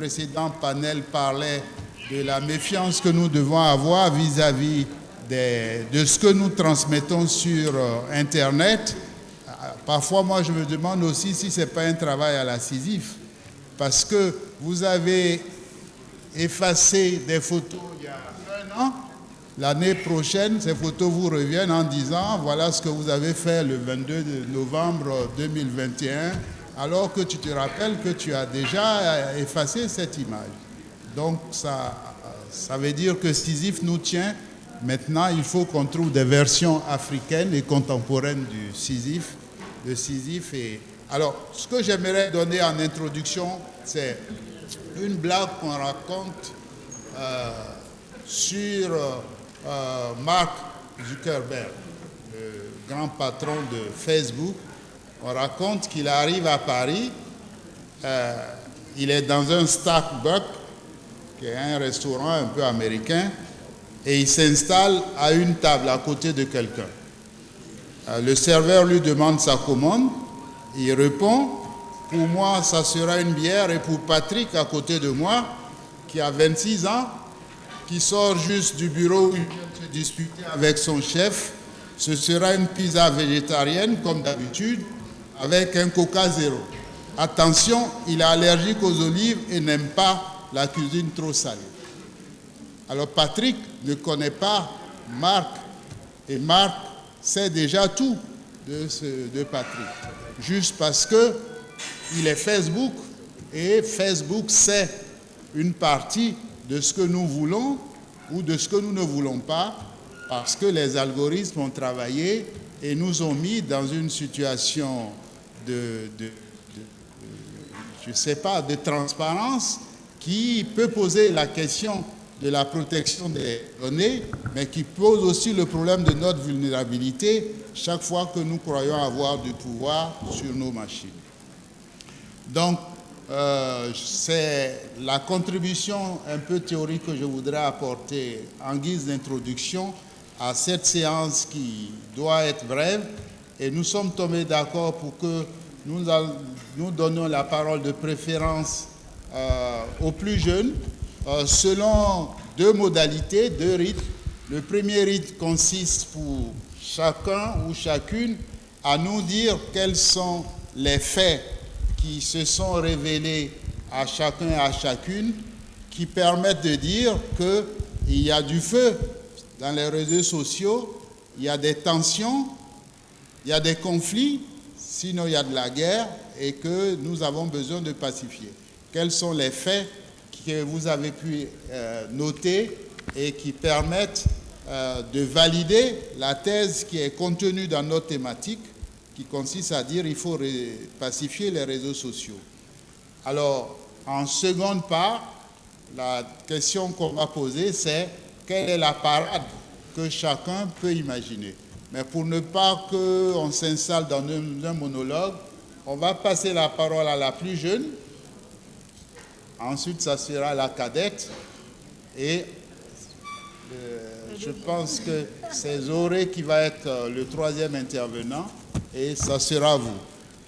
précédent panel parlait de la méfiance que nous devons avoir vis-à-vis de ce que nous transmettons sur Internet. Parfois, moi, je me demande aussi si ce n'est pas un travail à la Sisyphe, parce que vous avez effacé des photos il y a 1 an. L'année prochaine, ces photos vous reviennent en disant « Voilà ce que vous avez fait le 22 novembre 2021 », alors que tu te rappelles que tu as déjà effacé cette image. Donc, ça veut dire que Sisyphe nous tient. Maintenant, il faut qu'on trouve des versions africaines et contemporaines du Sisyphe. De Sisyphe. Alors, ce que j'aimerais donner en introduction, c'est une blague qu'on raconte sur Mark Zuckerberg, le grand patron de Facebook. On raconte qu'il arrive à Paris, il est dans un Starbucks, qui est un restaurant un peu américain, et il s'installe à une table à côté de quelqu'un. Le serveur lui demande sa commande, il répond « Pour moi, ça sera une bière, et pour Patrick, à côté de moi, qui a 26 ans, qui sort juste du bureau où il vient se disputer avec son chef, ce sera une pizza végétarienne, comme d'habitude, avec un Coca zéro. Attention, il est allergique aux olives et n'aime pas la cuisine trop salée. » Alors Patrick ne connaît pas Marc, et Marc sait déjà tout de Patrick, juste parce qu'il est Facebook, et Facebook sait une partie de ce que nous voulons ou de ce que nous ne voulons pas, parce que les algorithmes ont travaillé et nous ont mis dans une situation je ne sais pas, de transparence qui peut poser la question de la protection des données, mais qui pose aussi le problème de notre vulnérabilité chaque fois que nous croyons avoir du pouvoir sur nos machines. Donc, c'est la contribution un peu théorique que je voudrais apporter en guise d'introduction à cette séance qui doit être brève, et nous sommes tombés d'accord pour que nous donnions la parole de préférence aux plus jeunes, selon 2 modalités, 2 rites. Le premier rite consiste pour chacun ou chacune à nous dire quels sont les faits qui se sont révélés à chacun et à chacune, qui permettent de dire qu'il y a du feu dans les réseaux sociaux, il y a des tensions, il y a des conflits, sinon il y a de la guerre, et que nous avons besoin de pacifier. Quels sont les faits que vous avez pu noter et qui permettent de valider la thèse qui est contenue dans notre thématique, qui consiste à dire qu'il faut pacifier les réseaux sociaux. Alors, en seconde part, la question qu'on va poser, c'est quelle est la parade que chacun peut imaginer. Mais pour ne pas qu'on s'installe dans un monologue, on va passer la parole à la plus jeune. Ensuite, ça sera la cadette. Et je pense que c'est Zoré qui va être le 3e intervenant. Et ça sera vous.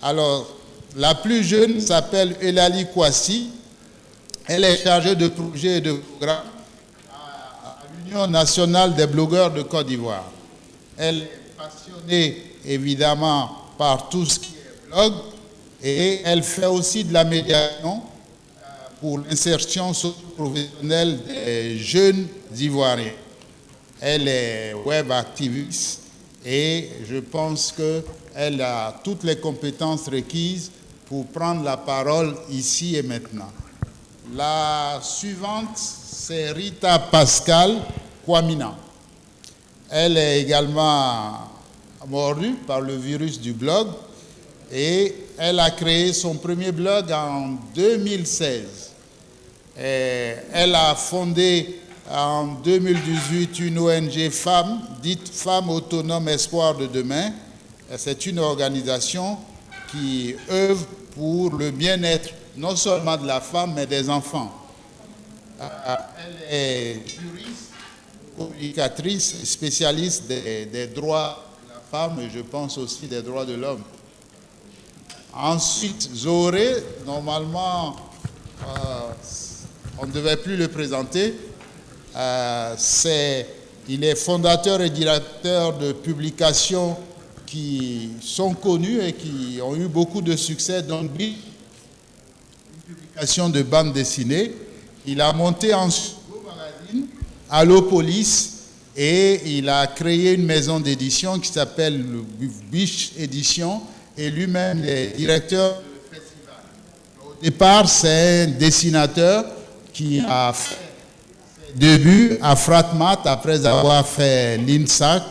Alors, la plus jeune s'appelle Elali Kwasi. Elle est chargée de projets et de programmes à l'Union nationale des blogueurs de Côte d'Ivoire. Elle est passionnée, évidemment, par tout ce qui est blog, et elle fait aussi de la médiation pour l'insertion socio-professionnelle des jeunes Ivoiriens. Elle est web activiste et je pense qu'elle a toutes les compétences requises pour prendre la parole ici et maintenant. La suivante, c'est Rita Pascal Kwamina. Elle est également mordue par le virus du blog et elle a créé son premier blog en 2016. Et elle a fondé en 2018 une ONG Femmes, dite Femmes Autonomes Espoir de Demain. C'est une organisation qui œuvre pour le bien-être non seulement de la femme, mais des enfants. Elle est juriste, communicatrice, spécialiste des droits de la femme et je pense aussi des droits de l'homme. Ensuite, Zoré, normalement, on ne devait plus le présenter. Il est fondateur et directeur de publications qui sont connues et qui ont eu beaucoup de succès, dont une publication de bande dessinée. Il a monté ensuite un magazine, Allopolis, et il a créé une maison d'édition qui s'appelle Biche Édition, et lui-même est directeur du festival. Au départ, c'est un dessinateur qui a fait ses débuts à Fratmat après avoir fait l'INSAC.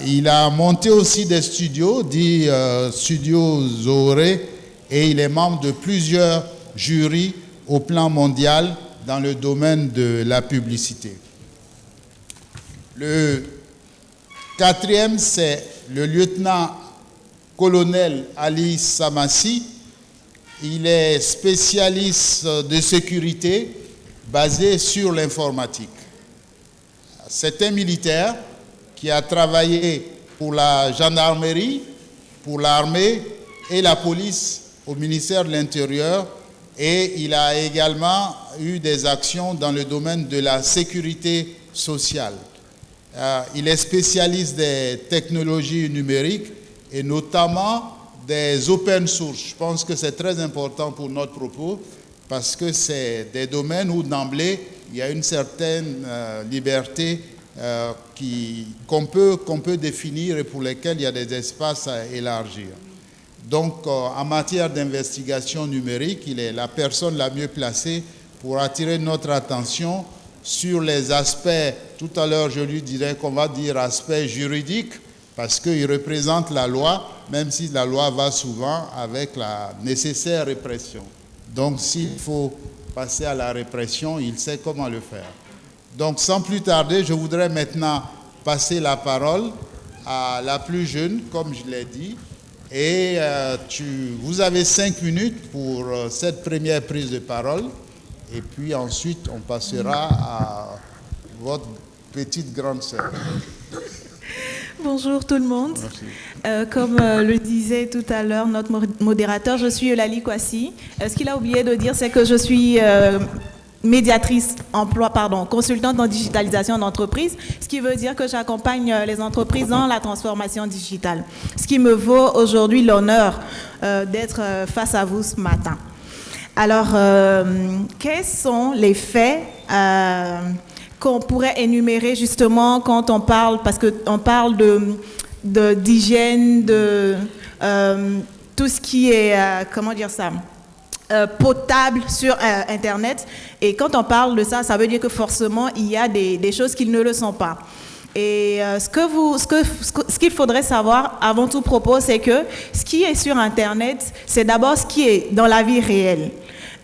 Il a monté aussi des studios, dit Studios Zohoré, et il est membre de plusieurs jurys au plan mondial dans le domaine de la publicité. Le quatrième, c'est le lieutenant-colonel Ali Samassi. Il est spécialiste de sécurité basé sur l'informatique. C'est un militaire qui a travaillé pour la gendarmerie, pour l'armée et la police au ministère de l'Intérieur, et il a également eu des actions dans le domaine de la sécurité sociale. Il est spécialiste des technologies numériques et notamment des open source. Je pense que c'est très important pour notre propos parce que c'est des domaines où d'emblée il y a une certaine liberté qu'on peut définir et pour lesquels il y a des espaces à élargir. Donc, en matière d'investigation numérique, il est la personne la mieux placée pour attirer notre attention sur les aspects, tout à l'heure je lui dirais qu'on va dire aspect juridique, parce qu'il représente la loi, même si la loi va souvent avec la nécessaire répression. Donc, s'il faut passer à la répression, il sait comment le faire. Donc, sans plus tarder, je voudrais maintenant passer la parole à la plus jeune, comme je l'ai dit. Et vous avez 5 minutes pour cette première prise de parole. Et puis ensuite, on passera à votre petite grande sœur. Bonjour tout le monde. Comme le disait tout à l'heure notre modérateur, je suis Eulalie Kwasi. Ce qu'il a oublié de dire, c'est que je suis consultante en digitalisation d'entreprise, ce qui veut dire que j'accompagne les entreprises dans la transformation digitale. Ce qui me vaut aujourd'hui l'honneur d'être face à vous ce matin. Alors, quels sont les faits qu'on pourrait énumérer justement quand on parle, parce qu'on parle d'hygiène, de tout ce qui est, potable sur Internet. Et quand on parle de ça, ça veut dire que forcément, il y a des choses qui ne le sont pas. Et ce qu'il faudrait savoir avant tout propos, c'est que ce qui est sur Internet, c'est d'abord ce qui est dans la vie réelle.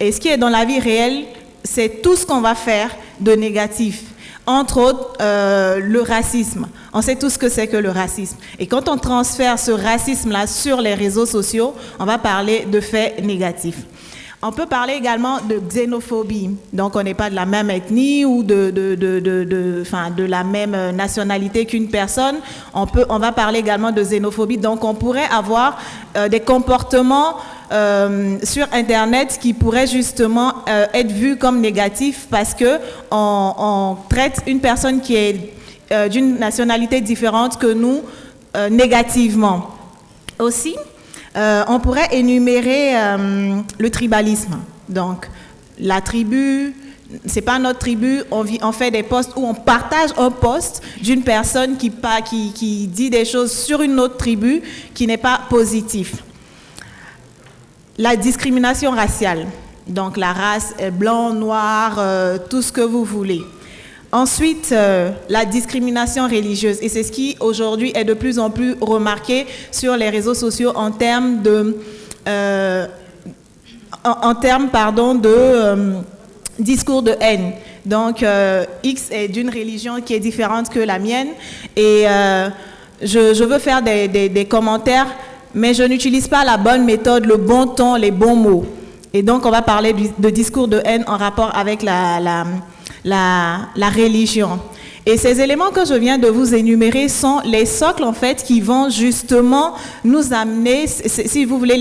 Et ce qui est dans la vie réelle, c'est tout ce qu'on va faire de négatif. Entre autres, le racisme. On sait tous ce que c'est que le racisme. Et quand on transfère ce racisme-là sur les réseaux sociaux, on va parler de faits négatifs. On peut parler également de xénophobie. Donc, on n'est pas de la même ethnie ou de la même nationalité qu'une personne. On va parler également de xénophobie. Donc, on pourrait avoir des comportements sur Internet qui pourraient justement être vus comme négatifs parce que on traite une personne qui est d'une nationalité différente que nous négativement. Aussi, on pourrait énumérer le tribalisme. Donc, la tribu, c'est pas notre tribu, on fait des posts où on partage un post d'une personne qui dit des choses sur une autre tribu qui n'est pas positif. La discrimination raciale. Donc, la race est blanc, noir, tout ce que vous voulez. Ensuite, la discrimination religieuse. Et c'est ce qui, aujourd'hui, est de plus en plus remarqué sur les réseaux sociaux en termes de discours de haine. Donc, X est d'une religion qui est différente que la mienne. Et je veux faire des commentaires, mais je n'utilise pas la bonne méthode, le bon ton, les bons mots. Et donc, on va parler de discours de haine en rapport avec la religion. Et ces éléments que je viens de vous énumérer sont les socles, en fait, qui vont justement nous amener, si vous voulez,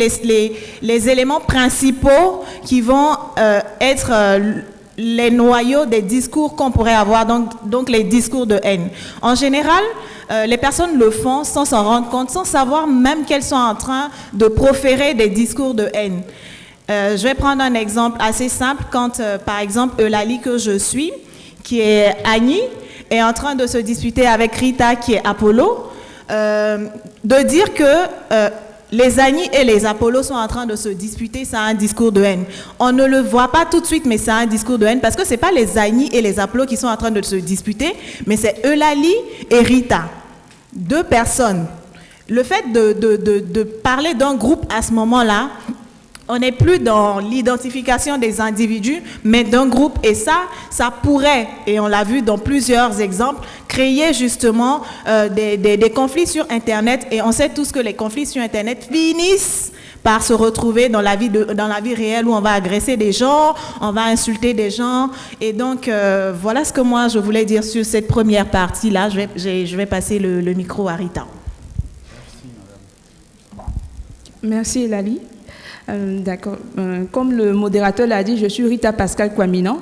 les éléments principaux qui vont être les noyaux des discours qu'on pourrait avoir, donc les discours de haine. En général, les personnes le font sans s'en rendre compte, sans savoir même qu'elles sont en train de proférer des discours de haine. Je vais prendre un exemple assez simple quand, par exemple, Eulalie que je suis, qui est Annie, est en train de se disputer avec Rita, qui est Apollo, de dire que les Annie et les Apollo sont en train de se disputer, c'est un discours de haine. On ne le voit pas tout de suite, mais c'est un discours de haine, parce que ce n'est pas les Annie et les Apollo qui sont en train de se disputer, mais c'est Eulalie et Rita, deux personnes. Le fait de parler d'un groupe à ce moment-là, on n'est plus dans l'identification des individus, mais d'un groupe. Et ça pourrait, et on l'a vu dans plusieurs exemples, créer justement des conflits sur Internet. Et on sait tous que les conflits sur Internet finissent par se retrouver dans la vie réelle où on va agresser des gens, on va insulter des gens. Et donc, voilà ce que moi, je voulais dire sur cette première partie-là. Je vais passer le micro à Rita. Merci, Eulalie. D'accord. Comme le modérateur l'a dit, je suis Rita Pascal Kwaminan.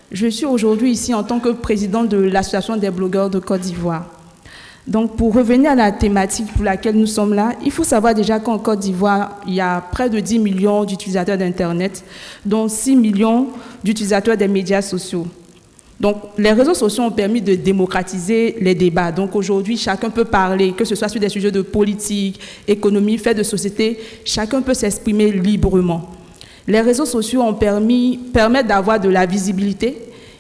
Je suis aujourd'hui ici en tant que présidente de l'Association des blogueurs de Côte d'Ivoire. Donc, pour revenir à la thématique pour laquelle nous sommes là, il faut savoir déjà qu'en Côte d'Ivoire, il y a près de 10 millions d'utilisateurs d'Internet, dont 6 millions d'utilisateurs des médias sociaux. Donc, les réseaux sociaux ont permis de démocratiser les débats. Donc, aujourd'hui, chacun peut parler, que ce soit sur des sujets de politique, économie, fait de société, chacun peut s'exprimer librement. Les réseaux sociaux permettent d'avoir de la visibilité.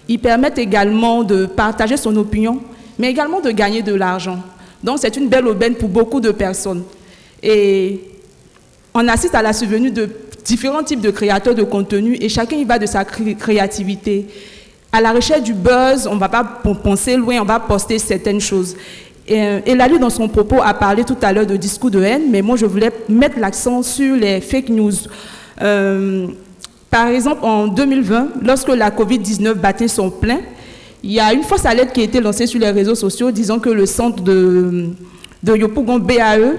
Ils permettent également de partager son opinion, mais également de gagner de l'argent. Donc, c'est une belle aubaine pour beaucoup de personnes. Et on assiste à la survenue de différents types de créateurs de contenu et chacun y va de sa créativité. À la recherche du buzz, on ne va pas penser loin, on va poster certaines choses. Eulalie, dans son propos, a parlé tout à l'heure de discours de haine, mais moi, je voulais mettre l'accent sur les fake news. Par exemple, en 2020, lorsque la Covid-19 battait son plein, il y a une fausse alerte qui a été lancée sur les réseaux sociaux disant que le centre de Yopougon BAE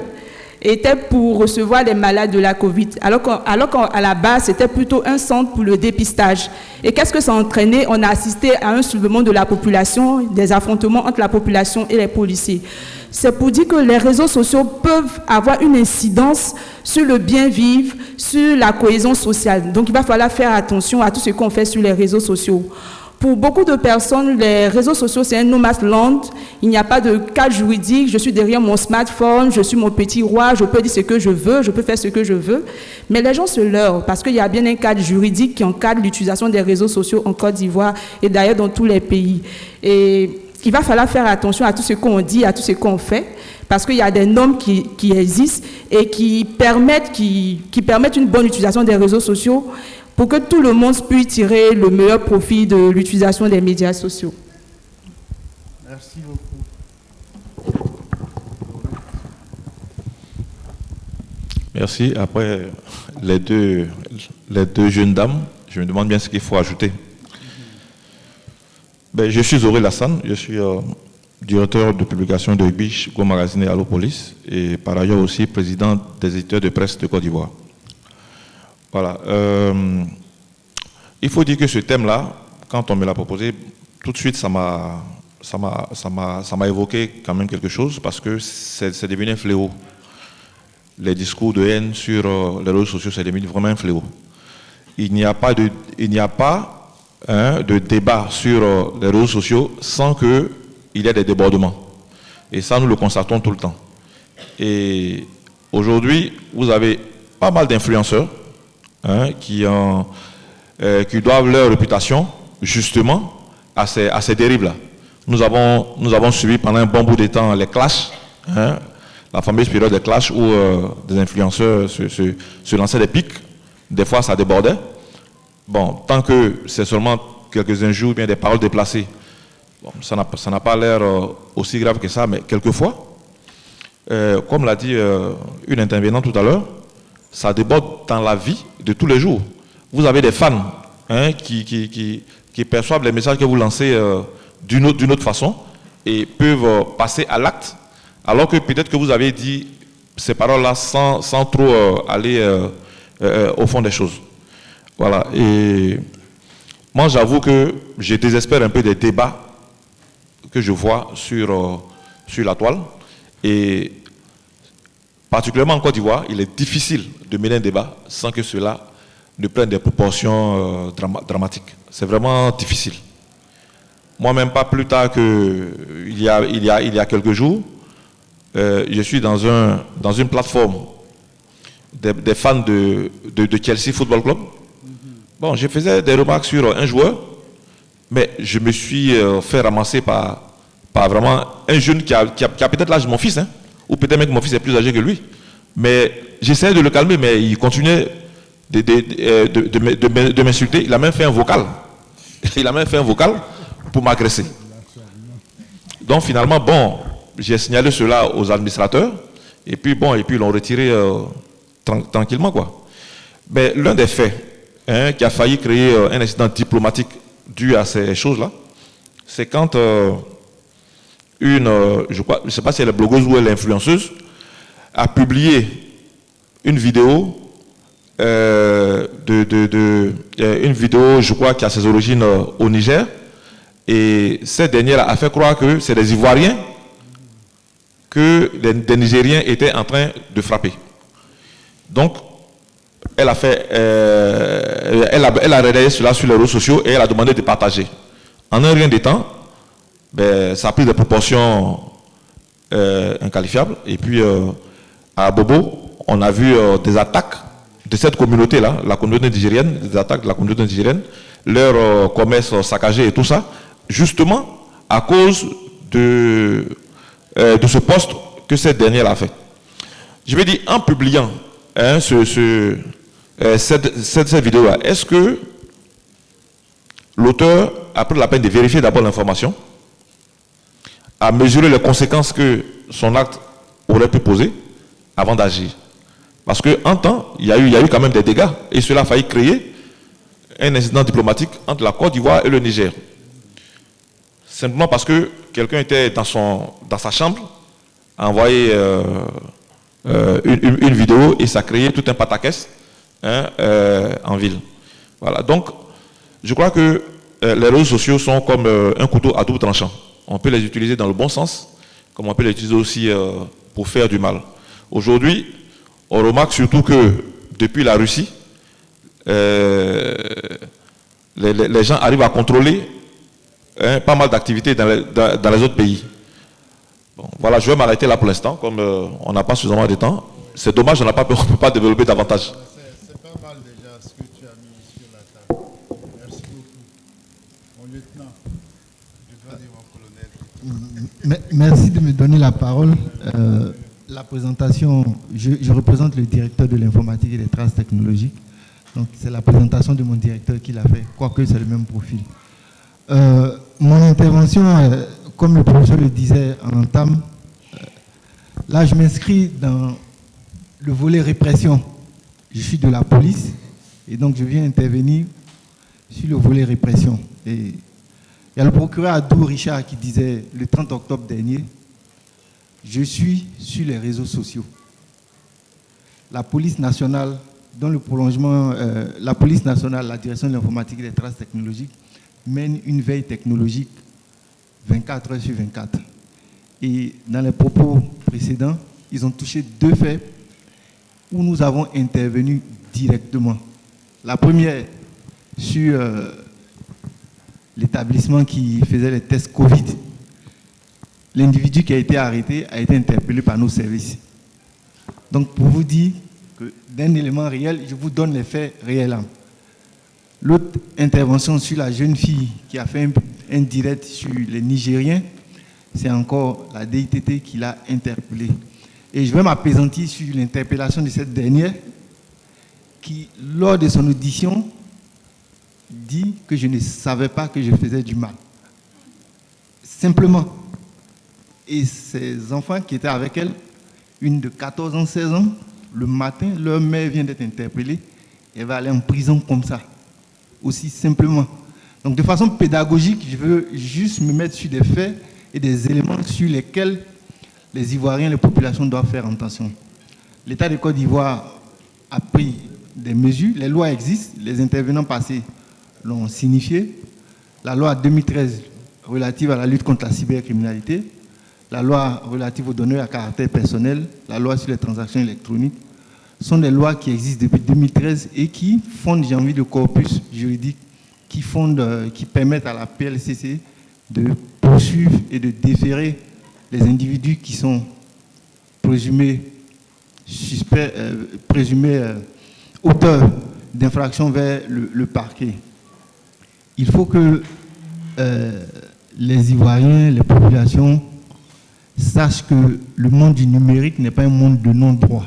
était pour recevoir les malades de la Covid, alors qu'à la base, c'était plutôt un centre pour le dépistage. Et qu'est-ce que ça a entraîné? On a assisté à un soulèvement de la population, des affrontements entre la population et les policiers. C'est pour dire que les réseaux sociaux peuvent avoir une incidence sur le bien-vivre, sur la cohésion sociale. Donc, il va falloir faire attention à tout ce qu'on fait sur les réseaux sociaux. Pour beaucoup de personnes, les réseaux sociaux, c'est un no man's land. Il n'y a pas de cadre juridique. Je suis derrière mon smartphone, je suis mon petit roi, je peux dire ce que je veux, je peux faire ce que je veux. Mais les gens se leurrent parce qu'il y a bien un cadre juridique qui encadre l'utilisation des réseaux sociaux en Côte d'Ivoire et d'ailleurs dans tous les pays. Et il va falloir faire attention à tout ce qu'on dit, à tout ce qu'on fait, parce qu'il y a des normes qui existent et qui permettent une bonne utilisation des réseaux sociaux pour que tout le monde puisse tirer le meilleur profit de l'utilisation des médias sociaux. Merci beaucoup. Merci. Après les deux jeunes dames, je me demande bien ce qu'il faut ajouter. Je suis Zoré Lassane, je suis directeur de publication de Biche, Go Magazine et Allopolis, et par ailleurs aussi président des éditeurs de presse de Côte d'Ivoire. Voilà. Il faut dire que ce thème-là, quand on me l'a proposé, tout de suite, ça m'a évoqué quand même quelque chose, parce que c'est devenu un fléau. Les discours de haine sur les réseaux sociaux, c'est devenu vraiment un fléau. Il n'y a pas de débat sur les réseaux sociaux sans qu'il y ait des débordements. Et ça, nous le constatons tout le temps. Et aujourd'hui, vous avez pas mal d'influenceurs qui doivent leur réputation justement à ces dérives-là. Nous avons suivi pendant un bon bout de temps les clashs, la fameuse période des clashs où des influenceurs se lançaient des pics. Des fois, ça débordait. Bon, tant que c'est seulement quelques injures ou bien des paroles déplacées, bon, ça n'a pas l'air aussi grave que ça, mais quelquefois, comme l'a dit une intervenante tout à l'heure, ça déborde dans la vie de tous les jours. Vous avez des fans qui perçoivent les messages que vous lancez d'une autre façon et peuvent passer à l'acte, alors que peut-être que vous avez dit ces paroles-là sans trop aller au fond des choses. Voilà. Et moi j'avoue que je désespère un peu des débats que je vois sur la toile. Et particulièrement en Côte d'Ivoire, il est difficile de mener un débat sans que cela ne prenne des proportions dramatiques. C'est vraiment difficile. Moi-même, pas plus tard qu'il y a quelques jours, je suis dans une plateforme des fans de Chelsea Football Club. Bon, je faisais des remarques sur un joueur, mais je me suis fait ramasser par vraiment un jeune qui a peut-être l'âge de mon fils, hein, ou peut-être même que mon fils est plus âgé que lui. Mais j'essayais de le calmer, mais il continuait de m'insulter. Il a même fait un vocal. Il a même fait un vocal pour m'agresser. Donc finalement, bon, j'ai signalé cela aux administrateurs, et puis ils l'ont retiré tranquillement, quoi. Mais l'un des faits qui a failli créer un incident diplomatique dû à ces choses-là, c'est quand je ne sais pas si elle est blogueuse ou elle est influenceuse, a publié une vidéo, je crois, qui a ses origines au Niger, et cette dernière a fait croire que c'est des Ivoiriens que des Nigériens étaient en train de frapper. Donc, elle a relayé cela sur les réseaux sociaux et elle a demandé de partager. En un rien de temps, ça a pris des proportions inqualifiables. Et puis, à Bobo, on a vu des attaques de cette communauté-là, la communauté nigérienne, des attaques de la communauté nigérienne, leur commerce saccagé et tout ça, justement à cause de ce poste que cette dernière a fait. Je vais dire, en publiant cette vidéo-là, est-ce que l'auteur a pris la peine de vérifier d'abord l'information, à mesurer les conséquences que son acte aurait pu poser avant d'agir? Parce qu'en temps, il y a eu quand même des dégâts et cela a failli créer un incident diplomatique entre la Côte d'Ivoire et le Niger. Simplement parce que quelqu'un était dans sa chambre, a envoyé une vidéo et ça a créé tout un pataquès en ville. Voilà. Donc, je crois que les réseaux sociaux sont comme un couteau à double tranchant. On peut les utiliser dans le bon sens, comme on peut les utiliser aussi pour faire du mal. Aujourd'hui, on remarque surtout que depuis la Russie, les gens arrivent à contrôler pas mal d'activités dans les autres pays. Bon, voilà, je vais m'arrêter là pour l'instant, comme on n'a pas suffisamment de temps. C'est dommage, on ne peut pas développer davantage. C'est pas mal déjà ce que tu as mis sur la table. Merci beaucoup. Mon lieutenant, je dois dire mon colonel. Merci de me donner la parole. La présentation, je représente le directeur de l'informatique et des traces technologiques. Donc c'est la présentation de mon directeur qui l'a fait, quoique c'est le même profil. Mon intervention, comme le professeur le disait en entame, là je m'inscris dans le volet répression. Je suis de la police et donc je viens intervenir sur le volet répression. Et il y a le procureur Adou Richard qui disait le 30 octobre dernier, je suis sur les réseaux sociaux. La police nationale, dans le prolongement, la police nationale, la direction de l'informatique et des traces technologiques, mène une veille technologique 24 heures sur 24. Et dans les propos précédents, ils ont touché deux faits où nous avons intervenu directement. La première, sur l'établissement qui faisait les tests Covid. L'individu qui a été arrêté a été interpellé par nos services. Donc, pour vous dire que d'un élément réel, je vous donne les faits réels. L'autre intervention sur la jeune fille qui a fait un direct sur les Nigériens, c'est encore la DITT qui l'a interpellée. Et je vais m'appesantir sur l'interpellation de cette dernière qui, lors de son audition, dit que je ne savais pas que je faisais du mal. Simplement. Et ses enfants qui étaient avec elle, une de 14 ans, 16 ans, le matin, leur mère vient d'être interpellée, elle va aller en prison comme ça, aussi simplement. Donc de façon pédagogique, je veux juste me mettre sur des faits et des éléments sur lesquels les Ivoiriens, les populations doivent faire attention. L'État de Côte d'Ivoire a pris des mesures, les lois existent, les intervenants passés l'ont signifié. La loi 2013 relative à la lutte contre la cybercriminalité, la loi relative aux données à caractère personnel, la loi sur les transactions électroniques, sont des lois qui existent depuis 2013 et qui fondent, j'ai envie, le corpus juridique qui permettent à la PLCC de poursuivre et de déférer les individus qui sont présumés auteurs d'infractions vers le parquet. Il faut que les Ivoiriens, les populations sachent que le monde du numérique n'est pas un monde de non-droit.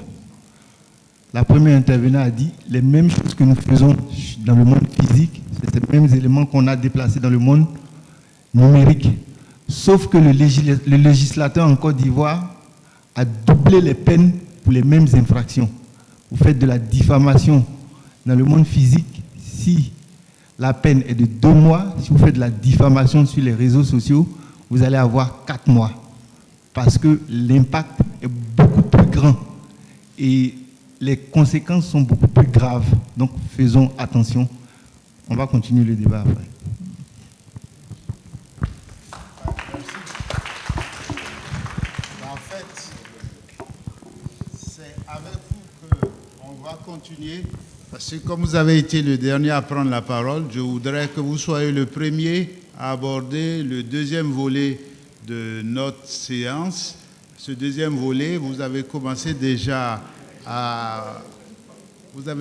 La première intervenante a dit les mêmes choses que nous faisons dans le monde physique, c'est ces mêmes éléments qu'on a déplacés dans le monde numérique. Sauf que le législateur en Côte d'Ivoire a doublé les peines pour les mêmes infractions. Vous faites de la diffamation dans le monde physique, si la peine est de 2 mois, si vous faites de la diffamation sur les réseaux sociaux, vous allez avoir 4 mois. Parce que l'impact est beaucoup plus grand et les conséquences sont beaucoup plus graves. Donc faisons attention. On va continuer le débat après. En fait, c'est avec vous qu'on va continuer. Parce que comme vous avez été le dernier à prendre la parole, je voudrais que vous soyez le premier à aborder le deuxième volet de notre séance. Ce deuxième volet, vous avez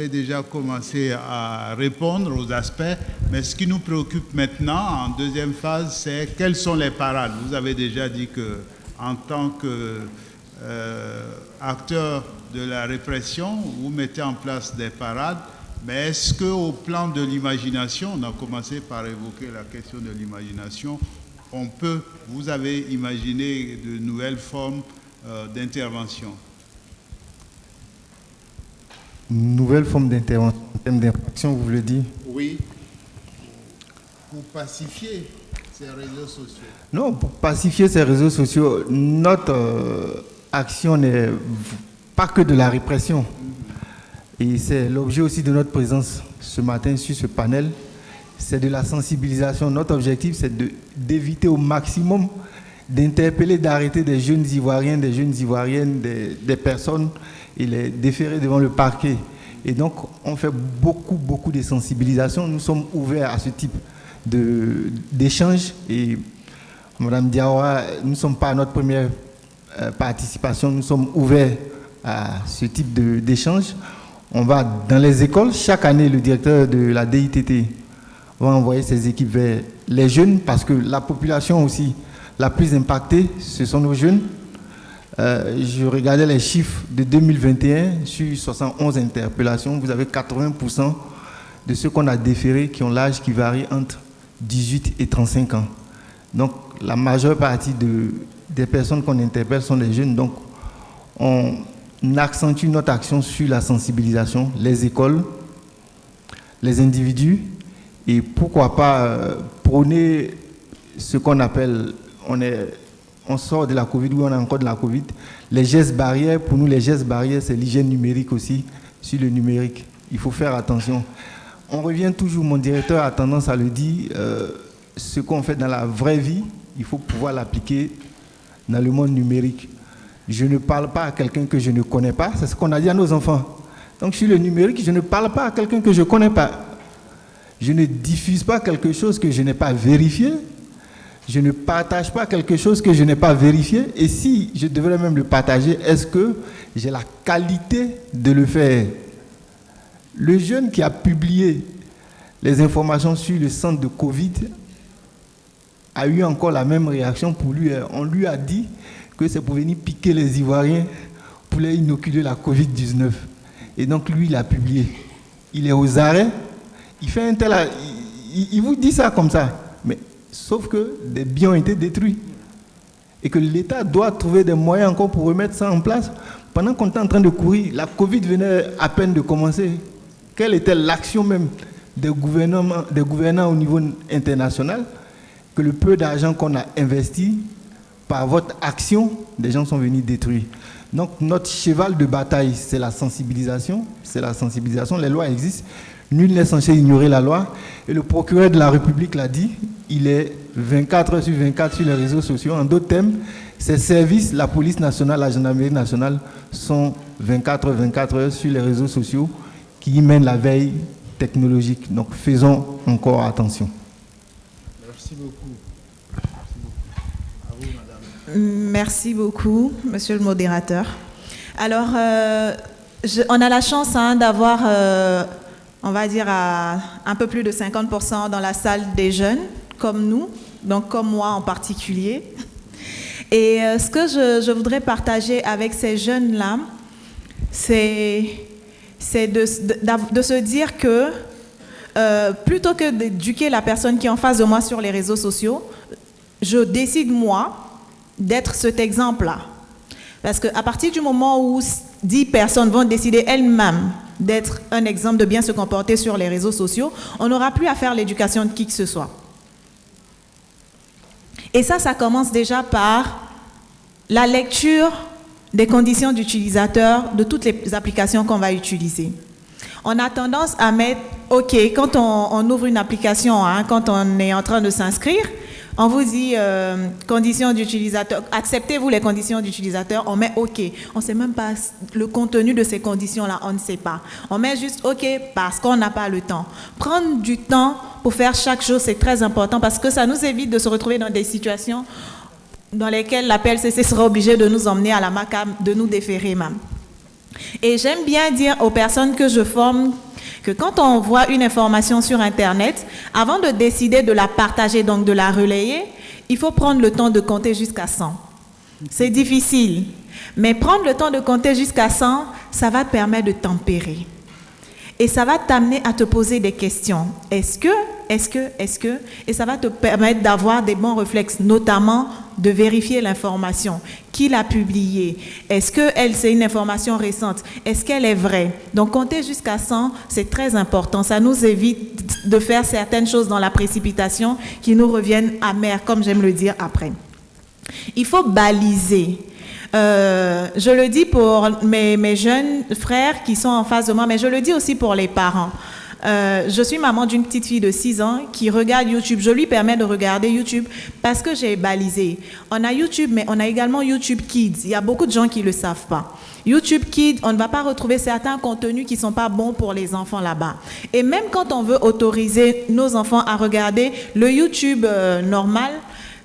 déjà commencé à répondre aux aspects, mais ce qui nous préoccupe maintenant, en deuxième phase, c'est quelles sont les parades. Vous avez déjà dit que, en tant qu'acteur de la répression, vous mettez en place des parades, mais est-ce qu'au plan de l'imagination, on a commencé par évoquer la question de l'imagination, vous avez imaginé de nouvelles formes d'intervention? Nouvelle forme d'intervention, en termes d'infraction, vous voulez dire? Oui, pour pacifier ces réseaux sociaux. Non, pour pacifier ces réseaux sociaux, notre action n'est pas que de la répression. Et c'est l'objet aussi de notre présence ce matin sur ce panel, c'est de la sensibilisation. Notre objectif, c'est d'éviter au maximum d'interpeller, d'arrêter des jeunes Ivoiriens, des jeunes Ivoiriennes, des personnes et les déférer devant le parquet. Et donc, on fait beaucoup de sensibilisation. Nous sommes ouverts à ce type d'échange. Et Mme Diawara, nous ne sommes pas à notre première participation. Nous sommes ouverts à ce type d'échange. On va dans les écoles. Chaque année, le directeur de la DITT va envoyer ses équipes vers les jeunes parce que la population aussi la plus impactée, ce sont nos jeunes. Je regardais les chiffres de 2021 sur 71 interpellations. Vous avez 80% de ceux qu'on a déférés qui ont l'âge qui varie entre 18 et 35 ans. Donc, la majeure partie des personnes qu'on interpelle sont des jeunes. Donc, on accentue notre action sur la sensibilisation, les écoles, les individus, et pourquoi pas prôner ce qu'on appelle, on sort de la Covid, oui, on a encore de la Covid, les gestes barrières. Pour nous, les gestes barrières, c'est l'hygiène numérique aussi, sur le numérique. Il faut faire attention. On revient toujours, mon directeur a tendance à le dire, ce qu'on fait dans la vraie vie, il faut pouvoir l'appliquer dans le monde numérique. Je ne parle pas à quelqu'un que je ne connais pas, c'est ce qu'on a dit à nos enfants. Donc sur le numérique, je ne parle pas à quelqu'un que je ne connais pas. Je ne diffuse pas quelque chose que je n'ai pas vérifié. Je ne partage pas quelque chose que je n'ai pas vérifié. Et si je devrais même le partager, est-ce que j'ai la qualité de le faire? Le jeune qui a publié les informations sur le centre de Covid a eu encore la même réaction pour lui. On lui a dit que c'est pour venir piquer les Ivoiriens pour les inoculer la Covid-19. Et donc lui, il a publié. Il est aux arrêts. Il fait un tel... Il vous dit ça comme ça. Mais sauf que des biens ont été détruits. Et que l'État doit trouver des moyens encore pour remettre ça en place. Pendant qu'on était en train de courir, la Covid venait à peine de commencer. Quelle était l'action même des gouvernants au niveau international? Que le peu d'argent qu'on a investi, par votre action, des gens sont venus détruire. Donc notre cheval de bataille, c'est la sensibilisation. Les lois existent. Nul n'est censé ignorer la loi. Et le procureur de la République l'a dit, il est 24 heures sur 24 sur les réseaux sociaux. En d'autres termes, ces services, la police nationale, la gendarmerie nationale, sont 24 heures sur les réseaux sociaux qui mènent la veille technologique. Donc faisons encore attention. Merci beaucoup. Merci beaucoup, monsieur le modérateur. Alors, on a la chance d'avoir, on va dire, un peu plus de 50% dans la salle des jeunes, comme nous, donc comme moi en particulier. Et ce que je voudrais partager avec ces jeunes-là, c'est de se dire que plutôt que d'éduquer la personne qui est en face de moi sur les réseaux sociaux, je décide, moi, d'être cet exemple-là. Parce qu'à partir du moment où 10 personnes vont décider elles-mêmes d'être un exemple de bien se comporter sur les réseaux sociaux, on n'aura plus à faire l'éducation de qui que ce soit. Et ça commence déjà par la lecture des conditions d'utilisateur de toutes les applications qu'on va utiliser. On a tendance à mettre, OK, quand on ouvre une application, quand on est en train de s'inscrire, on vous dit conditions d'utilisateur, acceptez-vous les conditions d'utilisateur, on met OK. On ne sait même pas le contenu de ces conditions-là, on ne sait pas. On met juste OK parce qu'on n'a pas le temps. Prendre du temps pour faire chaque chose, c'est très important parce que ça nous évite de se retrouver dans des situations dans lesquelles la PLCC sera obligée de nous emmener à la MACAM, de nous déférer même. Et j'aime bien dire aux personnes que je forme que quand on voit une information sur Internet, avant de décider de la partager, donc de la relayer, il faut prendre le temps de compter jusqu'à 100. C'est difficile, mais prendre le temps de compter jusqu'à 100, ça va te permettre de tempérer. Et ça va t'amener à te poser des questions. Est-ce que? Et ça va te permettre d'avoir des bons réflexes, notamment de vérifier l'information. Qui l'a publiée? Est-ce que c'est une information récente? Est-ce qu'elle est vraie? Donc, compter jusqu'à 100, c'est très important. Ça nous évite de faire certaines choses dans la précipitation qui nous reviennent amères, comme j'aime le dire après. Il faut baliser. Je le dis pour mes jeunes frères qui sont en face de moi, mais je le dis aussi pour les parents. Je suis maman d'une petite fille de 6 ans qui regarde YouTube. Je lui permets de regarder YouTube parce que j'ai balisé. On a YouTube, mais on a également YouTube Kids. Il y a beaucoup de gens qui ne le savent pas. YouTube Kids, on ne va pas retrouver certains contenus qui ne sont pas bons pour les enfants là-bas. Et même quand on veut autoriser nos enfants à regarder le YouTube normal,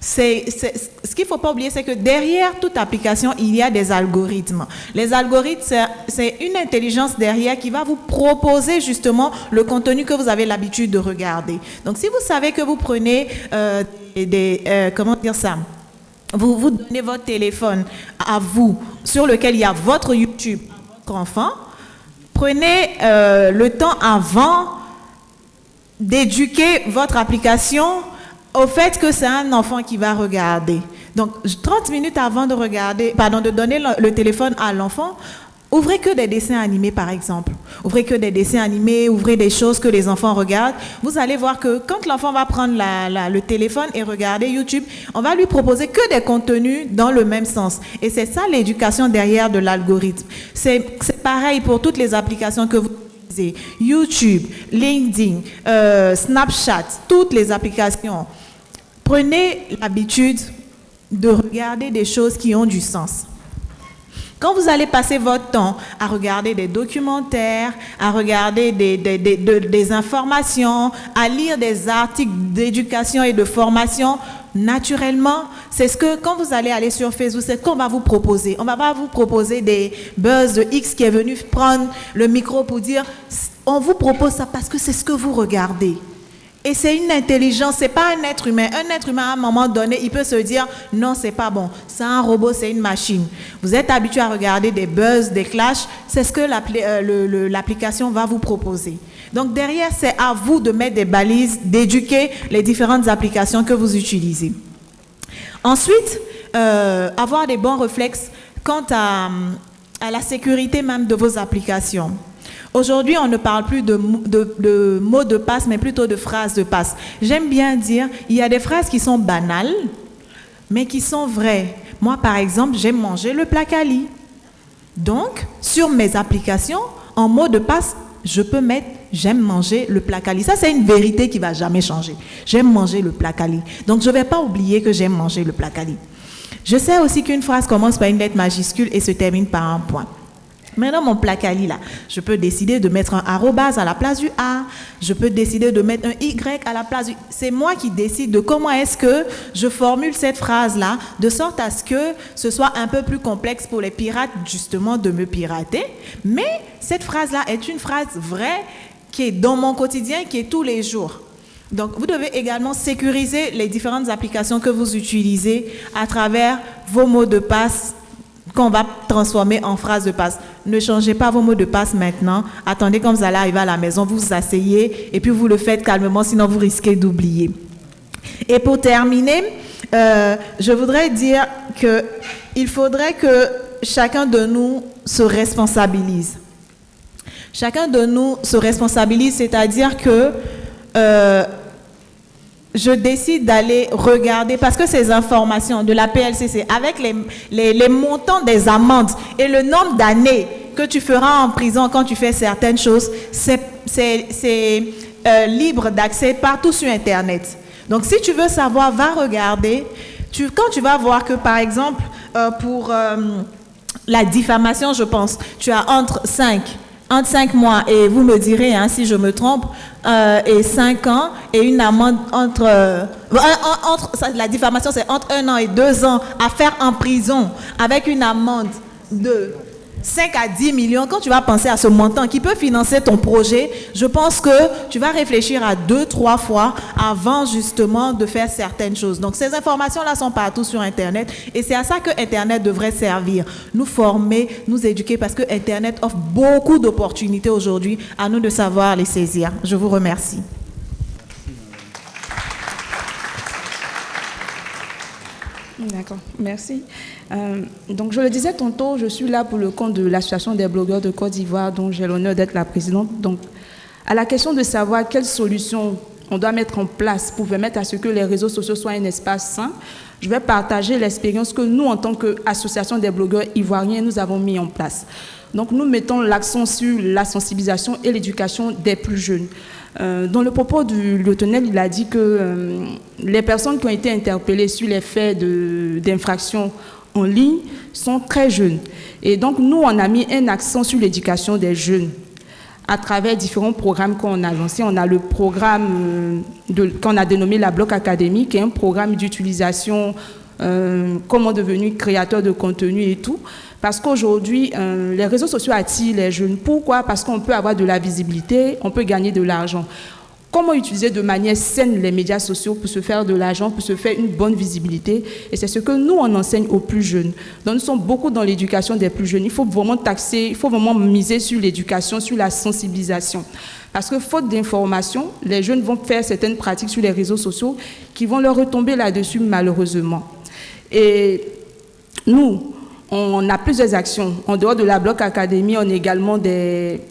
ce qu'il ne faut pas oublier, c'est que derrière toute application, il y a des algorithmes. Les algorithmes, c'est une intelligence derrière qui va vous proposer justement le contenu que vous avez l'habitude de regarder. Donc, si vous savez que vous prenez comment dire ça? Vous donnez votre téléphone à vous, sur lequel il y a votre YouTube, votre enfant, prenez le temps avant d'éduquer votre application au fait que c'est un enfant qui va regarder. Donc, 30 minutes avant de donner le téléphone à l'enfant, ouvrez que des dessins animés, par exemple. Ouvrez que des dessins animés, ouvrez des choses que les enfants regardent. Vous allez voir que quand l'enfant va prendre le téléphone et regarder YouTube, on va lui proposer que des contenus dans le même sens. Et c'est ça l'éducation derrière de l'algorithme. C'est pareil pour toutes les applications que vous utilisez. YouTube, LinkedIn, Snapchat, toutes les applications. Prenez l'habitude de regarder des choses qui ont du sens. Quand vous allez passer votre temps à regarder des documentaires, à regarder des informations, à lire des articles d'éducation et de formation, naturellement, c'est ce que quand vous allez aller sur Facebook, c'est ce qu'on va vous proposer. On ne va pas vous proposer des buzz de X qui est venu prendre le micro pour dire on vous propose ça parce que c'est ce que vous regardez. Et c'est une intelligence, c'est pas un être humain. Un être humain, à un moment donné, il peut se dire non, c'est pas bon. C'est un robot, c'est une machine. Vous êtes habitué à regarder des buzz, des clashs, c'est ce que l'application va vous proposer. Donc derrière, c'est à vous de mettre des balises, d'éduquer les différentes applications que vous utilisez. Ensuite, avoir des bons réflexes quant à la sécurité même de vos applications. Aujourd'hui, on ne parle plus de mots de passe, mais plutôt de phrases de passe. J'aime bien dire, il y a des phrases qui sont banales, mais qui sont vraies. Moi, par exemple, j'aime manger le plat Cali. Donc, sur mes applications, en mot de passe, je peux mettre « j'aime manger le plat quali ». Ça, c'est une vérité qui ne va jamais changer. J'aime manger le plat quali. Donc, je ne vais pas oublier que j'aime manger le plat quali. Je sais aussi qu'une phrase commence par une lettre majuscule et se termine par un point. Maintenant, mon plat quali, là, je peux décider de mettre un arrobase à la place du A, je peux décider de mettre un Y à la place du... C'est moi qui décide de comment est-ce que je formule cette phrase-là, de sorte à ce que ce soit un peu plus complexe pour les pirates, justement, de me pirater. Mais cette phrase-là est une phrase vraie qui est dans mon quotidien, qui est tous les jours. Donc, vous devez également sécuriser les différentes applications que vous utilisez à travers vos mots de passe qu'on va transformer en phrase de passe. Ne changez pas vos mots de passe maintenant. Attendez quand vous allez arriver à la maison, vous vous asseyez et puis vous le faites calmement, sinon vous risquez d'oublier. Et pour terminer, je voudrais dire qu'il faudrait que chacun de nous se responsabilise. Chacun de nous se responsabilise, c'est-à-dire que je décide d'aller regarder, parce que ces informations de la PLCC, avec les montants des amendes et le nombre d'années que tu feras en prison quand tu fais certaines choses, c'est libre d'accès partout sur Internet. Donc, si tu veux savoir, va regarder. Quand tu vas voir que, par exemple, pour la diffamation, je pense, tu as entre 5 mois, et vous me direz si je me trompe, et 5 ans, et une amende la diffamation, c'est entre 1 an et 2 ans à faire en prison, avec une amende de 5 à 10 millions. Quand tu vas penser à ce montant qui peut financer ton projet, je pense que tu vas réfléchir à 2-3 fois avant justement de faire certaines choses. Donc ces informations-là sont partout sur Internet et c'est à ça que Internet devrait servir. Nous former, nous éduquer, parce que Internet offre beaucoup d'opportunités aujourd'hui, à nous de savoir les saisir. Je vous remercie. D'accord, merci. Donc, je le disais tantôt, je suis là pour le compte de l'Association des blogueurs de Côte d'Ivoire, dont j'ai l'honneur d'être la présidente. Donc, à la question de savoir quelles solutions on doit mettre en place pour permettre à ce que les réseaux sociaux soient un espace sain, je vais partager l'expérience que nous, en tant qu'association des blogueurs ivoiriens, nous avons mis en place. Donc, nous mettons l'accent sur la sensibilisation et l'éducation des plus jeunes. Dans le propos du lieutenant, il a dit que les personnes qui ont été interpellées sur les faits d'infraction en ligne sont très jeunes. Et donc, nous, on a mis un accent sur l'éducation des jeunes à travers différents programmes qu'on a lancés. On a le programme qu'on a dénommé la Bloc Academy, qui est un programme d'utilisation, comment devenir créateur de contenu et tout. Parce qu'aujourd'hui, les réseaux sociaux attirent les jeunes. Pourquoi? Parce qu'on peut avoir de la visibilité, on peut gagner de l'argent. Comment utiliser de manière saine les médias sociaux pour se faire de l'argent, pour se faire une bonne visibilité? Et c'est ce que nous, on enseigne aux plus jeunes. Donc, nous sommes beaucoup dans l'éducation des plus jeunes. Il faut vraiment il faut vraiment miser sur l'éducation, sur la sensibilisation. Parce que faute d'information, les jeunes vont faire certaines pratiques sur les réseaux sociaux qui vont leur retomber là-dessus, malheureusement. Et nous, on a plusieurs actions. En dehors de la Bloc Academy, on a également des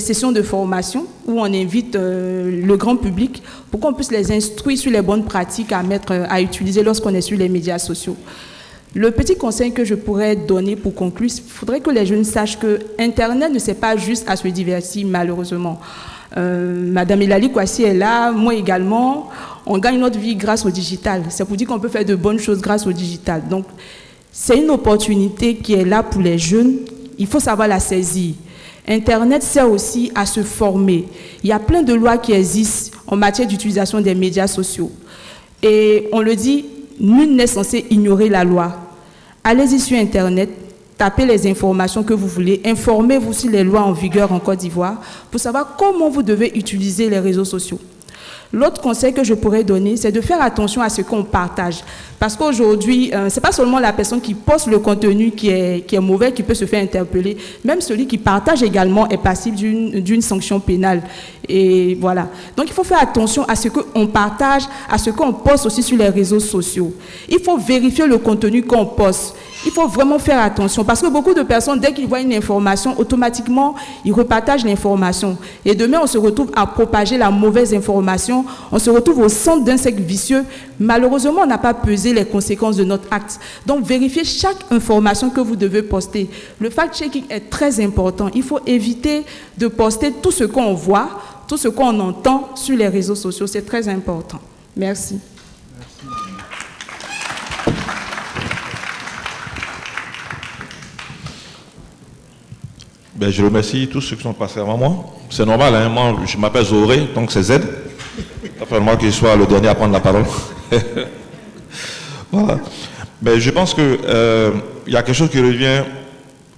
sessions de formation où on invite le grand public pour qu'on puisse les instruire sur les bonnes pratiques à utiliser lorsqu'on est sur les médias sociaux. Le petit conseil que je pourrais donner pour conclure, il faudrait que les jeunes sachent que Internet ne sert pas juste à se divertir, malheureusement. Madame Elali Kwasi est là, moi également. On gagne notre vie grâce au digital. C'est pour dire qu'on peut faire de bonnes choses grâce au digital. Donc, c'est une opportunité qui est là pour les jeunes. Il faut savoir la saisir. Internet sert aussi à se former. Il y a plein de lois qui existent en matière d'utilisation des médias sociaux. Et on le dit, nul n'est censé ignorer la loi. Allez-y sur Internet, tapez les informations que vous voulez, informez-vous sur les lois en vigueur en Côte d'Ivoire pour savoir comment vous devez utiliser les réseaux sociaux. L'autre conseil que je pourrais donner, c'est de faire attention à ce qu'on partage. Parce qu'aujourd'hui, ce n'est pas seulement la personne qui poste le contenu qui est mauvais qui peut se faire interpeller. Même celui qui partage également est passible d'une sanction pénale. Et voilà. Donc, il faut faire attention à ce qu'on partage, à ce qu'on poste aussi sur les réseaux sociaux. Il faut vérifier le contenu qu'on poste. il faut vraiment faire attention parce que beaucoup de personnes, dès qu'ils voient une information, automatiquement, ils repartagent l'information. Et demain, on se retrouve à propager la mauvaise information, on se retrouve au centre d'un cercle vicieux. Malheureusement, on n'a pas pesé les conséquences de notre acte. Donc, vérifiez chaque information que vous devez poster. Le fact-checking est très important. Il faut éviter de poster tout ce qu'on voit, tout ce qu'on entend sur les réseaux sociaux. C'est très important. Merci. Ben, je remercie tous ceux qui sont passés avant moi. C'est normal, hein? Moi, je m'appelle Zoré, donc c'est Z. Ça fait moi que je sois le dernier à prendre la parole. Voilà. Mais je pense qu'il y a quelque chose qui revient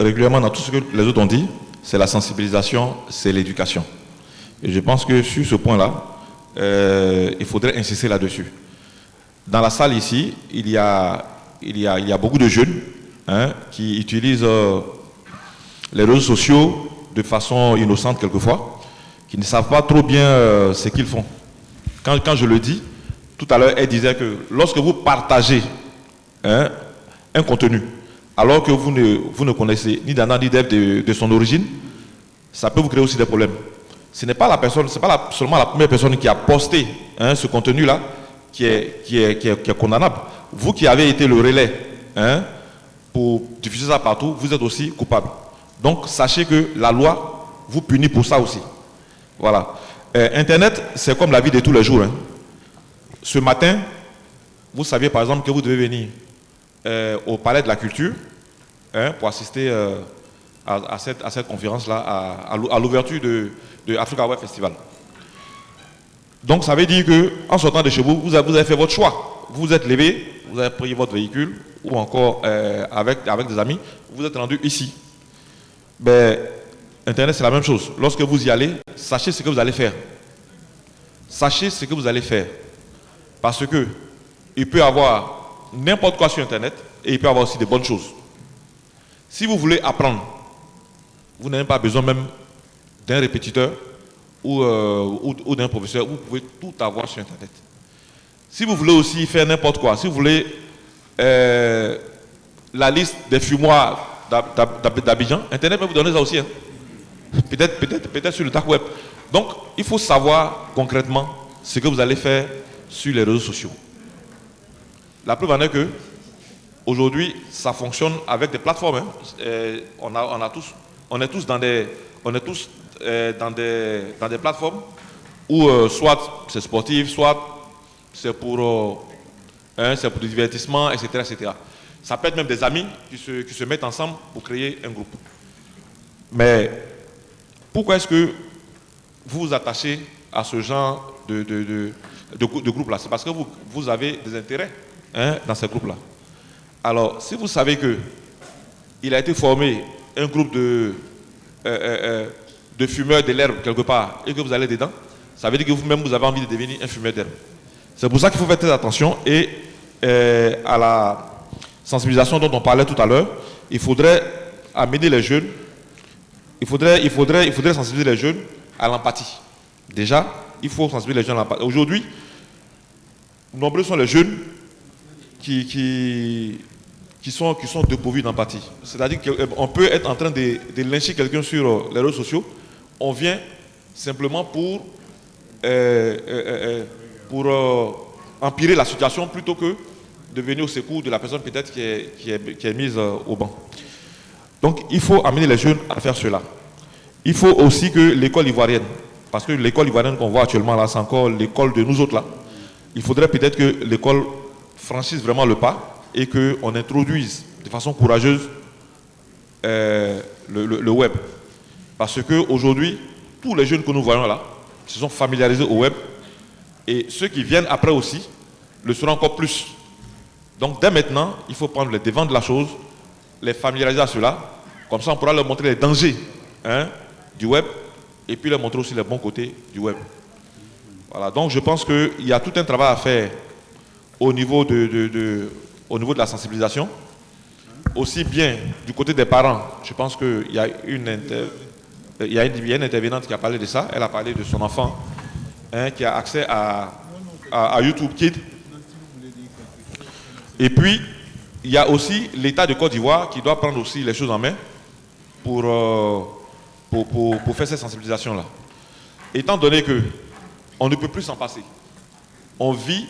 régulièrement dans tout ce que les autres ont dit, c'est la sensibilisation, c'est l'éducation. Et je pense que sur ce point-là, il faudrait insister là-dessus. Dans la salle ici, il y a beaucoup de jeunes qui utilisent les réseaux sociaux de façon innocente quelquefois, qui ne savent pas trop bien ce qu'ils font. Quand je le dis, tout à l'heure, elle disait que lorsque vous partagez un contenu, alors que vous ne connaissez ni d'Anna ni d'Ève de son origine, ça peut vous créer aussi des problèmes. Ce n'est pas la personne, c'est pas seulement la première personne qui a posté ce contenu-là qui est condamnable. Vous qui avez été le relais pour diffuser ça partout, vous êtes aussi coupable. Donc, sachez que la loi vous punit pour ça aussi. Voilà. Internet, c'est comme la vie de tous les jours. Ce matin, vous saviez par exemple que vous devez venir au Palais de la Culture pour assister à cette conférence-là, à l'ouverture de Africa Web Festival. Donc, ça veut dire qu'en sortant de chez vous, vous avez fait votre choix. Vous vous êtes levé, vous avez pris votre véhicule, ou encore avec des amis, vous êtes rendu ici. Ben, Internet, c'est la même chose. Lorsque vous y allez, sachez ce que vous allez faire. Sachez ce que vous allez faire. Parce que il peut y avoir n'importe quoi sur Internet et il peut y avoir aussi de bonnes choses. Si vous voulez apprendre, vous n'avez pas besoin même d'un répétiteur ou d'un professeur. Vous pouvez tout avoir sur Internet. Si vous voulez aussi faire n'importe quoi, si vous voulez la liste des fumoirs d'Abidjan, Internet peut vous donner ça aussi. Peut-être sur le dark web. Donc, il faut savoir concrètement ce que vous allez faire sur les réseaux sociaux. La preuve en est que aujourd'hui, ça fonctionne avec des plateformes. On est tous dans des plateformes où soit c'est sportif, soit c'est pour du divertissement, etc., etc. Ça peut être même des amis qui se mettent ensemble pour créer un groupe. Mais pourquoi est-ce que vous vous attachez à ce genre de groupe-là? C'est parce que vous avez des intérêts dans ces groupes-là. Alors, si vous savez qu'il a été formé un groupe de fumeurs de l'herbe quelque part et que vous allez dedans, ça veut dire que vous-même vous avez envie de devenir un fumeur d'herbe. C'est pour ça qu'il faut faire très attention et à la sensibilisation dont on parlait tout à l'heure, il faudrait amener les jeunes, il faudrait sensibiliser les jeunes à l'empathie. Déjà, il faut sensibiliser les jeunes à l'empathie. Aujourd'hui, nombreux sont les jeunes qui sont dépourvus d'empathie. C'est-à-dire qu'on peut être en train de lyncher quelqu'un sur les réseaux sociaux, on vient simplement pour empirer la situation plutôt que de venir au secours de la personne peut-être qui est mise au banc. Donc il faut amener les jeunes à faire cela. Il faut aussi que l'école ivoirienne, parce que l'école ivoirienne qu'on voit actuellement là, c'est encore l'école de nous autres là. Il faudrait peut-être que l'école franchisse vraiment le pas et qu'on introduise de façon courageuse le web. Parce qu'aujourd'hui, tous les jeunes que nous voyons là se sont familiarisés au web et ceux qui viennent après aussi le seront encore plus. Donc dès maintenant, il faut prendre le devant de la chose, les familiariser à cela, comme ça on pourra leur montrer les dangers du web et puis leur montrer aussi les bons côtés du web. Voilà, donc je pense qu'il y a tout un travail à faire au niveau de la sensibilisation, aussi bien du côté des parents. Je pense qu'il y a une intervenante qui a parlé de ça, elle a parlé de son enfant qui a accès à YouTube Kids. Et puis, il y a aussi l'État de Côte d'Ivoire qui doit prendre aussi les choses en main pour faire cette sensibilisation-là. Étant donné qu'on ne peut plus s'en passer, on vit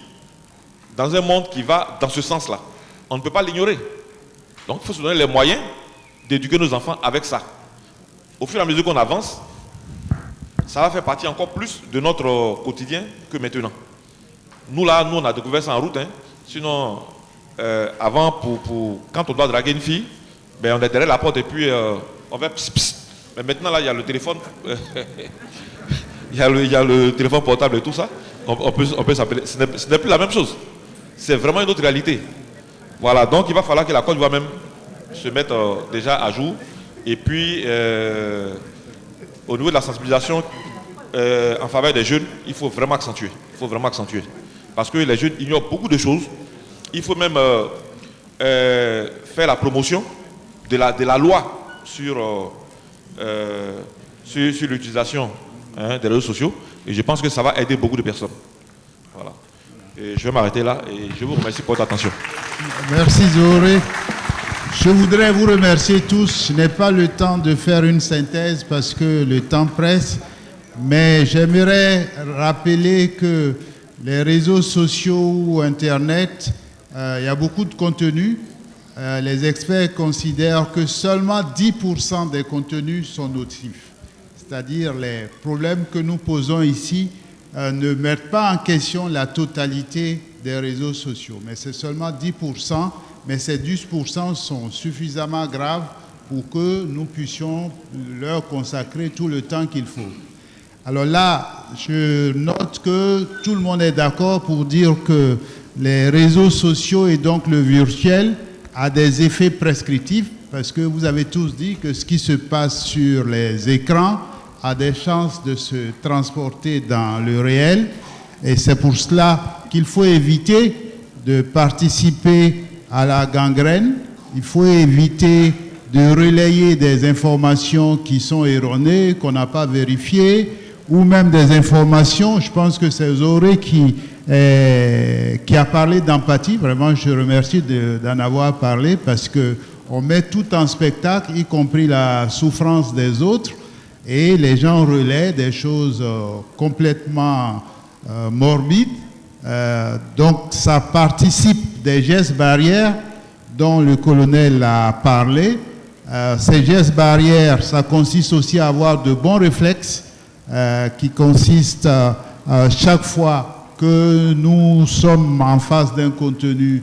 dans un monde qui va dans ce sens-là. On ne peut pas l'ignorer. Donc il faut se donner les moyens d'éduquer nos enfants avec ça. Au fur et à mesure qu'on avance, ça va faire partie encore plus de notre quotidien que maintenant. Nous là, on a découvert ça en route. Hein. Sinon, avant, quand on doit draguer une fille, ben, on est derrière la porte et puis on va pss, pss. Mais maintenant là, il y a le téléphone. Il y a le téléphone portable et tout ça. On peut s'appeler. Ce n'est plus la même chose. C'est vraiment une autre réalité. Voilà, donc il va falloir que la Côte d'Ivoire même se mette déjà à jour. Et puis, au niveau de la sensibilisation en faveur des jeunes, il faut vraiment accentuer. Parce que les jeunes ignorent beaucoup de choses. Il faut même faire la promotion de la loi sur l'utilisation des réseaux sociaux. Et je pense que ça va aider beaucoup de personnes. Voilà. Et je vais m'arrêter là et je vous remercie pour votre attention. Merci Zoé. Je voudrais vous remercier tous. Je n'ai pas le temps de faire une synthèse parce que le temps presse, mais j'aimerais rappeler que les réseaux sociaux ou Internet, il y a beaucoup de contenu. Les experts considèrent que seulement 10% des contenus sont nocifs. C'est-à-dire les problèmes que nous posons ici ne mettent pas en question la totalité des réseaux sociaux, mais c'est seulement 10%. Mais ces 10% sont suffisamment graves pour que nous puissions leur consacrer tout le temps qu'il faut. Alors là, je note que tout le monde est d'accord pour dire que les réseaux sociaux et donc le virtuel a des effets prescriptifs, parce que vous avez tous dit que ce qui se passe sur les écrans a des chances de se transporter dans le réel. Et c'est pour cela qu'il faut éviter de participer à la gangrène. Il faut éviter de relayer des informations qui sont erronées, qu'on n'a pas vérifiées, ou même des informations. Je pense que c'est Zoré qui a parlé d'empathie. Vraiment, je remercie d'en avoir parlé parce qu'on met tout en spectacle, y compris la souffrance des autres, et les gens relaient des choses complètement morbides. Donc ça participe des gestes barrières dont le colonel a parlé. Ces gestes barrières, ça consiste aussi à avoir de bons réflexes qui consistent chaque fois que nous sommes en face d'un contenu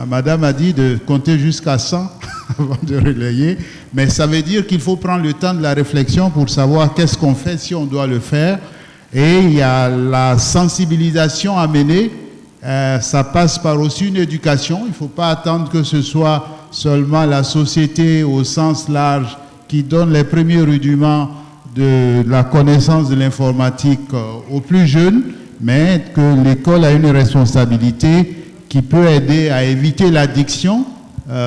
madame a dit de compter jusqu'à 100 avant de relayer, mais ça veut dire qu'il faut prendre le temps de la réflexion pour savoir qu'est-ce qu'on fait si on doit le faire. Et il y a la sensibilisation à mener, ça passe par aussi une éducation. Il ne faut pas attendre que ce soit seulement la société au sens large qui donne les premiers rudiments de la connaissance de l'informatique aux plus jeunes, mais que l'école a une responsabilité qui peut aider à éviter l'addiction,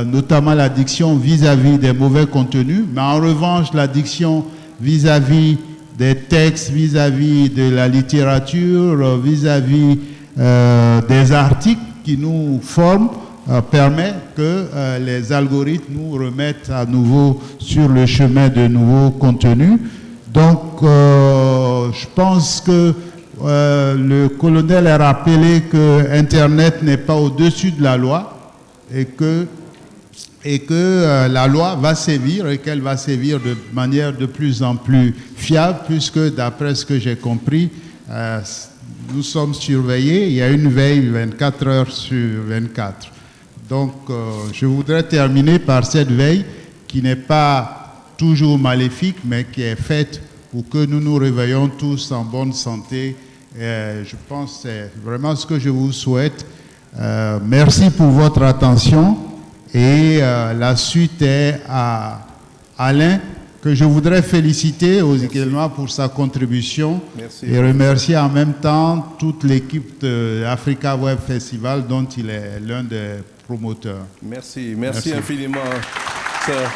notamment l'addiction vis-à-vis des mauvais contenus, mais en revanche l'addiction vis-à-vis des textes, vis-à-vis de la littérature, vis-à-vis des articles qui nous forment, permet que les algorithmes nous remettent à nouveau sur le chemin de nouveaux contenus. Donc, je pense que le colonel a rappelé que Internet n'est pas au-dessus de la loi et que la loi va sévir et qu'elle va sévir de manière de plus en plus fiable, puisque d'après ce que j'ai compris, nous sommes surveillés. Il y a une veille 24 heures sur 24. Donc, je voudrais terminer par cette veille qui n'est pas toujours maléfique, mais qui est faite pour que nous nous réveillons tous en bonne santé. Je pense que c'est vraiment ce que je vous souhaite. Merci pour votre attention. Et la suite est à Alain, que je voudrais féliciter également pour sa contribution. Merci. Et remercier en même temps toute l'équipe de Africa Web Festival dont il est l'un des promoteurs. Merci infiniment, sir.